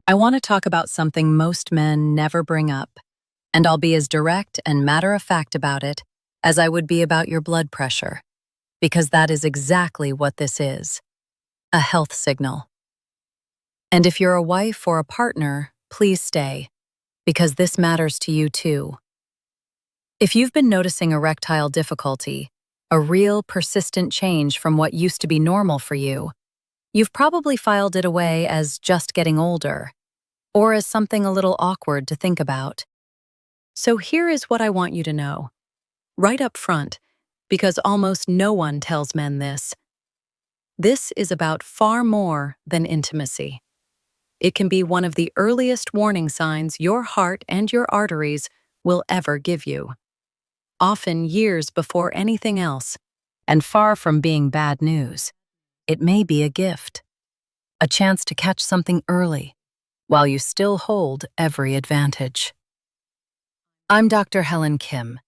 I want to talk about something most men never bring up, and I'll be as direct and matter-of-fact about it as I would be about your blood pressure, because that is exactly what this is, a health signal. And if you're a wife or a partner, please stay, because this matters to you too. If you've been noticing erectile difficulty, a real persistent change from what used to be normal for you, you've probably filed it away as just getting older, or as something a little awkward to think about. So here is what I want you to know, right up front, because almost no one tells men this. This is about far more than intimacy. It can be one of the earliest warning signs your heart and your arteries will ever give you, often years before anything else. And far from being bad news, it may be a gift, a chance to catch something early, while you still hold every advantage. I'm Dr. Helen Kim.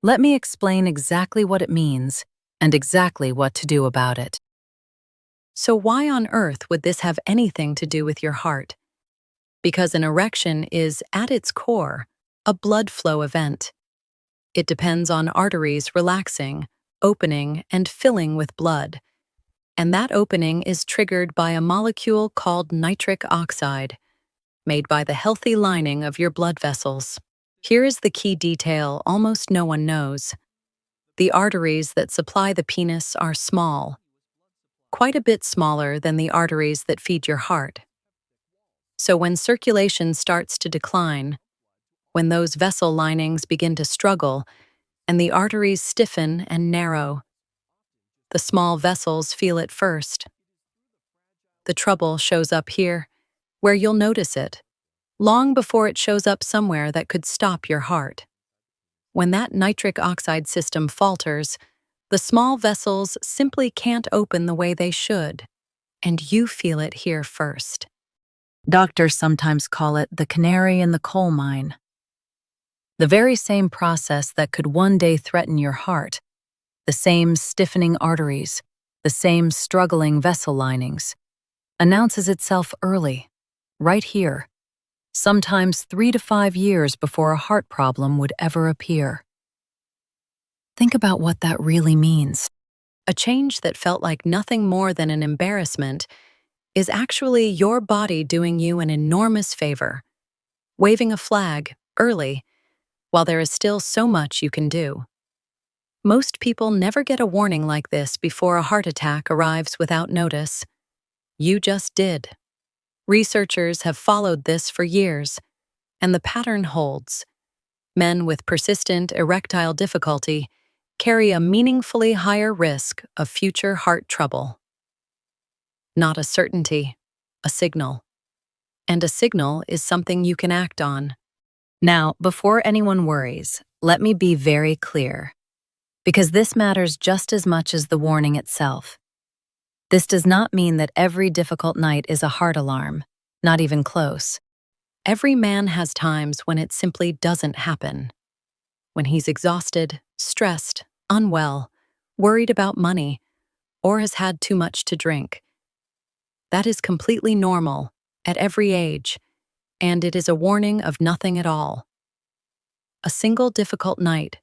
Let me explain exactly what it means and exactly what to do about it. So why on earth would this have anything to do with your heart? Because an erection is, at its core, a blood flow event. It depends on arteries relaxing, opening, and filling with blood. And that opening is triggered by a molecule called nitric oxide, made by the healthy lining of your blood vessels. Here is the key detail almost no one knows. The arteries that supply the penis are small, quite a bit smaller than the arteries that feed your heart. So when circulation starts to decline, when those vessel linings begin to struggle and the arteries stiffen and narrow, the small vessels feel it first. The trouble shows up here, where you'll notice it, long before it shows up somewhere that could stop your heart. When that nitric oxide system falters, the small vessels simply can't open the way they should, and you feel it here first. Doctors sometimes call it the canary in the coal mine. The very same process that could one day threaten your heart, the same stiffening arteries, the same struggling vessel linings, announces itself early, right here, sometimes 3 to 5 years before a heart problem would ever appear. Think about what that really means. A change that felt like nothing more than an embarrassment is actually your body doing you an enormous favor, waving a flag early while there is still so much you can do. Most people never get a warning like this before a heart attack arrives without notice. You just did. Researchers have followed this for years, and the pattern holds. Men with persistent erectile difficulty carry a meaningfully higher risk of future heart trouble. Not a certainty, a signal. And a signal is something you can act on. Now, before anyone worries, let me be very clear, because this matters just as much as the warning itself. This does not mean that every difficult night is a heart alarm, not even close. Every man has times when it simply doesn't happen. When he's exhausted, stressed, unwell, worried about money, or has had too much to drink. That is completely normal, at every age, and it is a warning of nothing at all. A single difficult night,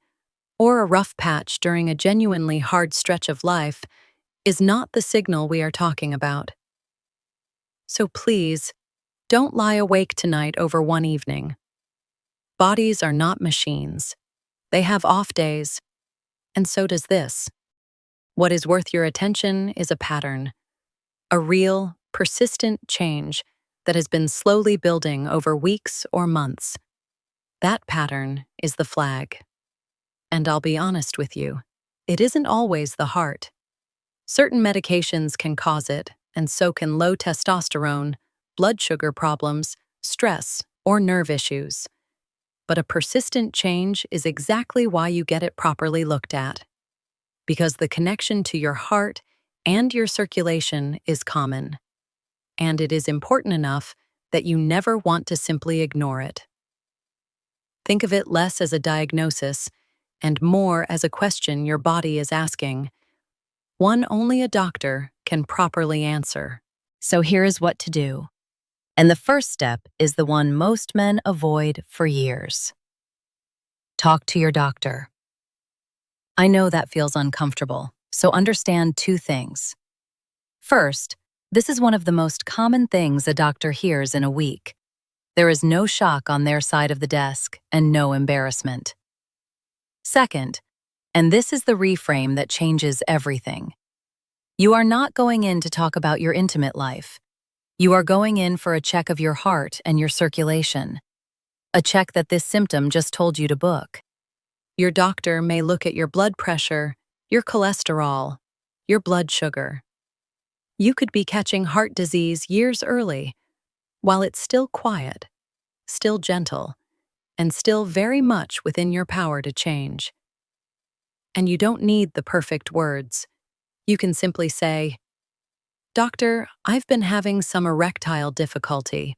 or a rough patch during a genuinely hard stretch of life, is not the signal we are talking about. So please, don't lie awake tonight over one evening. Bodies are not machines. They have off days, and so does this. What is worth your attention is a pattern, a real, persistent change that has been slowly building over weeks or months. That pattern is the flag. And I'll be honest with you, it isn't always the heart. Certain medications can cause it, and so can low testosterone, blood sugar problems, stress, or nerve issues. But a persistent change is exactly why you get it properly looked at. Because the connection to your heart and your circulation is common. And it is important enough that you never want to simply ignore it. Think of it less as a diagnosis and more as a question your body is asking, one only a doctor can properly answer. So here is what to do. And the first step is the one most men avoid for years. Talk to your doctor. I know that feels uncomfortable, so understand two things. First, this is one of the most common things a doctor hears in a week. There is no shock on their side of the desk and no embarrassment. Second, and this is the reframe that changes everything. You are not going in to talk about your intimate life. You are going in for a check of your heart and your circulation. A check that this symptom just told you to book. Your doctor may look at your blood pressure, your cholesterol, your blood sugar. You could be catching heart disease years early, while it's still quiet, still gentle, and still very much within your power to change. And you don't need the perfect words. You can simply say, "Doctor, I've been having some erectile difficulty,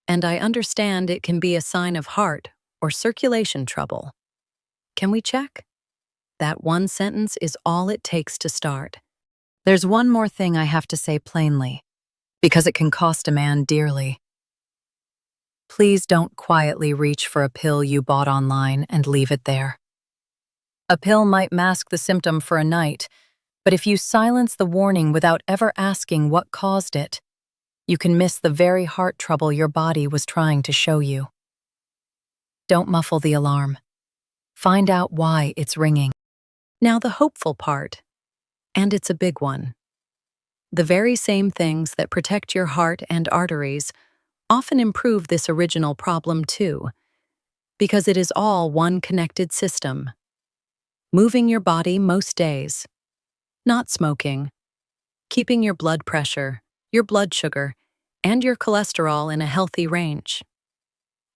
and I understand it can be a sign of heart or circulation trouble. Can we check?" That one sentence is all it takes to start. There's one more thing I have to say plainly, because it can cost a man dearly. Please don't quietly reach for a pill you bought online and leave it there. A pill might mask the symptom for a night, but if you silence the warning without ever asking what caused it, you can miss the very heart trouble your body was trying to show you. Don't muffle the alarm. Find out why it's ringing. Now the hopeful part, and it's a big one. The very same things that protect your heart and arteries often improve this original problem too, because it is all one connected system. Moving your body most days, not smoking, keeping your blood pressure, your blood sugar, and your cholesterol in a healthy range,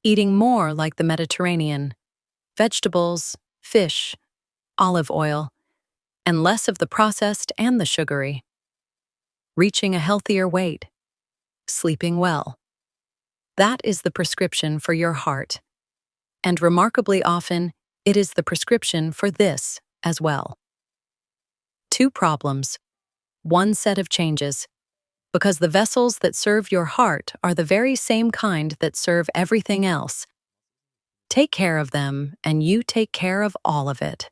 eating more like the Mediterranean, vegetables, fish, olive oil, and less of the processed and the sugary, reaching a healthier weight, sleeping well. That is the prescription for your heart, and remarkably often, it is the prescription for this as well. Two problems, one set of changes, because the vessels that serve your heart are the very same kind that serve everything else. Take care of them, and you take care of all of it.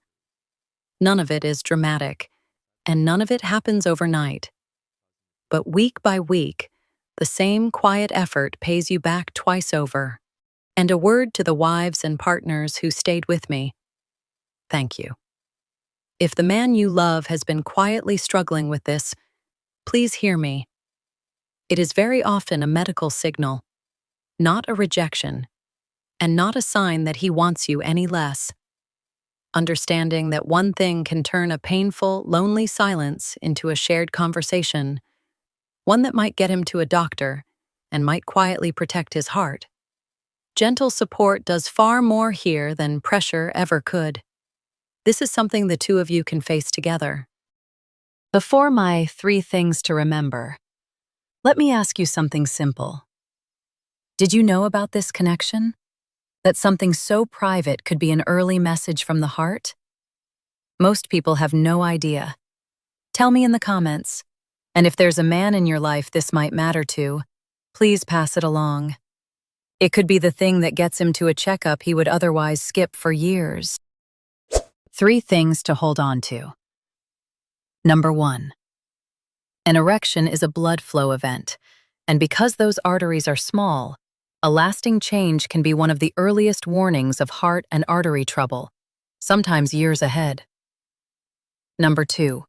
None of it is dramatic, and none of it happens overnight. But week by week, the same quiet effort pays you back twice over. And a word to the wives and partners who stayed with me. Thank you. If the man you love has been quietly struggling with this, please hear me. It is very often a medical signal, not a rejection, and not a sign that he wants you any less. Understanding that one thing can turn a painful, lonely silence into a shared conversation, one that might get him to a doctor and might quietly protect his heart. Gentle support does far more here than pressure ever could. This is something the two of you can face together. Before my 3 things to remember, let me ask you something simple. Did you know about this connection? That something so private could be an early message from the heart? Most people have no idea. Tell me in the comments. And if there's a man in your life this might matter to, please pass it along. It could be the thing that gets him to a checkup he would otherwise skip for years. 3 things to hold on to. Number 1. An erection is a blood flow event, and because those arteries are small, a lasting change can be one of the earliest warnings of heart and artery trouble, sometimes years ahead. Number 2.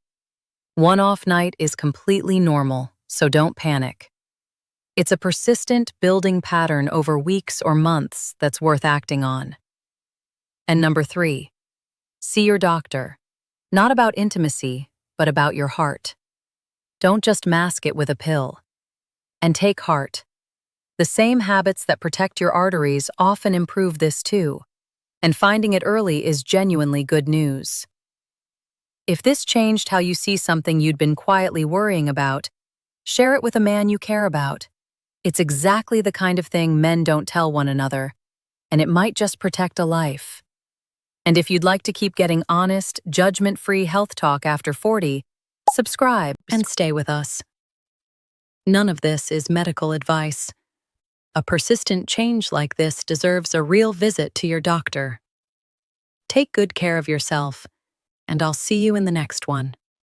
One off night is completely normal, so don't panic. It's a persistent building pattern over weeks or months that's worth acting on. And number 3, see your doctor, not about intimacy, but about your heart. Don't just mask it with a pill. And take heart. The same habits that protect your arteries often improve this too, and finding it early is genuinely good news. If this changed how you see something you'd been quietly worrying about, share it with a man you care about. It's exactly the kind of thing men don't tell one another, and it might just protect a life. And if you'd like to keep getting honest, judgment-free health talk after 40, subscribe and stay with us. None of this is medical advice. A persistent change like this deserves a real visit to your doctor. Take good care of yourself, and I'll see you in the next one.